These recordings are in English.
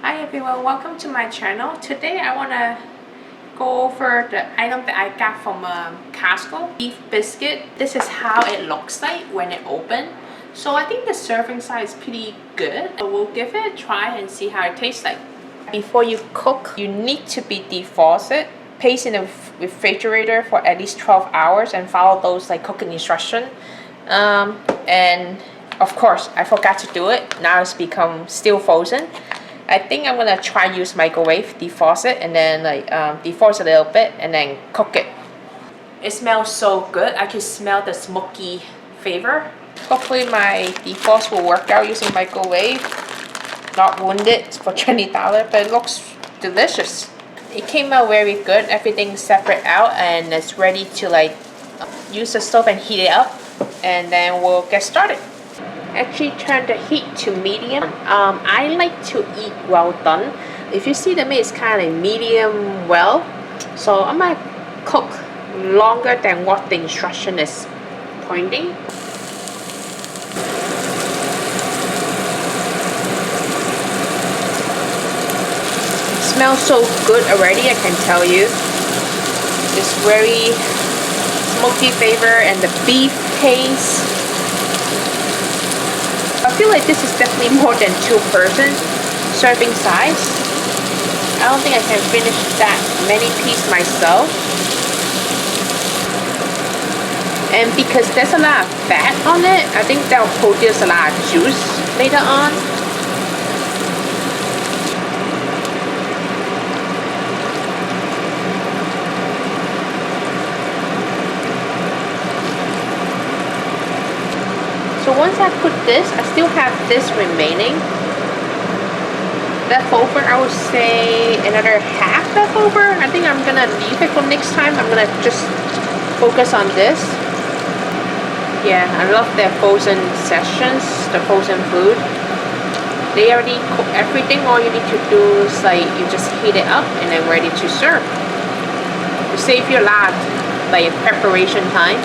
Hi everyone, welcome to my channel. Today I want to go over the item that I got from Costco, beef biscuit. This is how it looks like when it opens. So I think the serving size is pretty good. So we'll give it a try and see how it tastes like. Before you cook, you need to be defrosted. Place in the refrigerator for at least 12 hours and follow those cooking instructions. And of course, I forgot to do it. Now it's become still frozen. I think I'm gonna try use microwave, defrost it, and then defrost a little bit, and then cook it. It smells so good. I can smell the smoky flavor. Hopefully my defrost will work out using microwave. Not wounded for $20, but it looks delicious. It came out very good. Everything's separate out, and it's ready to use the stove and heat it up, and then we'll get started. Actually turn the heat to medium. I like to eat well done. If you see the meat is kind of medium well, so I'm gonna cook longer than what the instruction is pointing. It smells so good already, I can tell you. It's very smoky flavor and the beef taste. I feel like this is definitely more than 2-person serving size. I don't think I can finish that many pieces myself. And because there's a lot of fat on it, I think that will produce a lot of juice later on. So once I put this, I still have this remaining. Leftover, I would say another half leftover. I think I'm gonna leave it for next time. I'm gonna just focus on this. Yeah, I love their frozen sessions, the frozen food. They already cook everything. All you need to do is you just heat it up and then ready to serve. To save you a lot preparation time.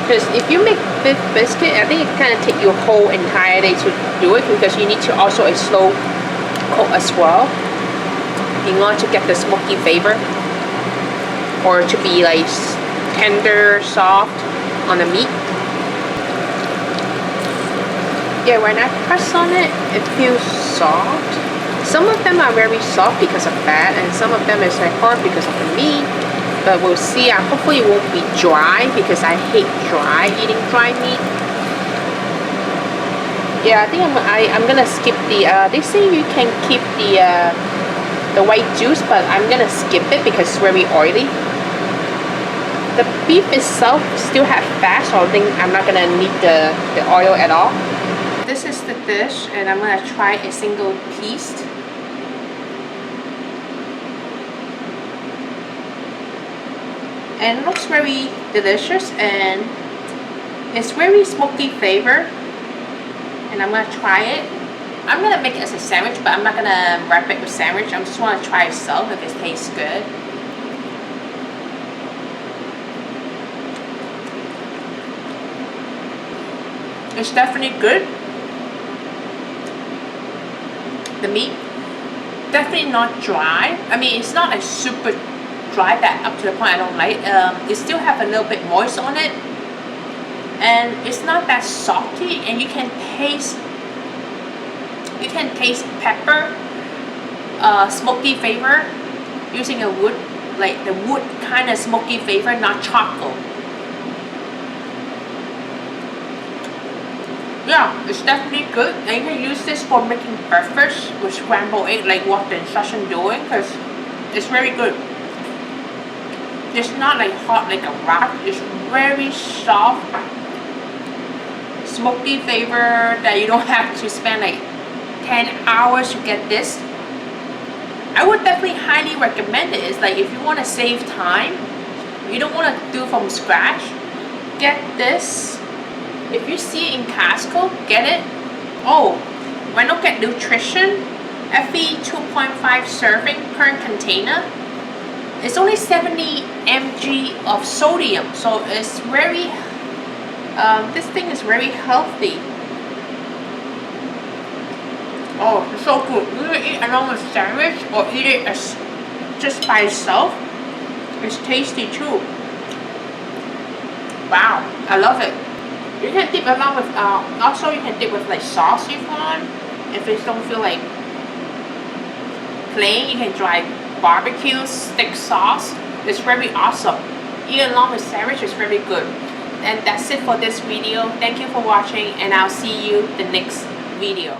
Because if you make beef biscuit, I think it kind of take you a whole entire day to do it, because you need to also a slow cook as well in order to get the smoky flavor, or to be tender, soft on the meat. Yeah, when I press on it, it feels soft. Some of them are very soft because of fat, and some of them is hard because of the meat. But we'll see. Hopefully it won't be dry, because I hate eating dry meat. Yeah, I think I'm gonna skip the. They say you can keep the white juice, but I'm gonna skip it because it's very oily. The beef itself still have fat, so I think I'm not gonna need the oil at all. This is the dish, and I'm gonna try a single piece. And it looks very delicious, and it's very smoky flavor, and I'm gonna try it. I'm gonna make it as a sandwich, but I'm not gonna wrap it with sandwich. I just want to try itself if it tastes good. It's definitely good. The meat definitely not dry. I mean, it's not super dry that up to the point I don't like. It still have a little bit moist on it, and it's not that salty, and you can taste pepper, smoky flavor using a wood, the wood kind of smoky flavor, not charcoal. Yeah, it's definitely good, and you can use this for making breakfast with scrambled egg, like what the instruction doing, because it's very good. It's not hot like a rock. It's very soft, smoky flavor that you don't have to spend 10 hours to get this. I would definitely highly recommend it. It's if you want to save time, you don't want to do from scratch, get this. If you see it in Costco, get it. Oh, when look at nutrition, every 2.5 serving per container. It's only 70 mg of sodium, so it's very this thing is very healthy. Oh, it's so good. You can eat along with sandwich or eat it as just by itself. It's tasty too. Wow, I love it. You can dip along with also you can dip with like sauce if you want. If you don't feel like plain, you can try barbecue stick sauce. It's very awesome. Eat along with sandwich is very good. And that's it for this video. Thank you for watching, and I'll see you the next video.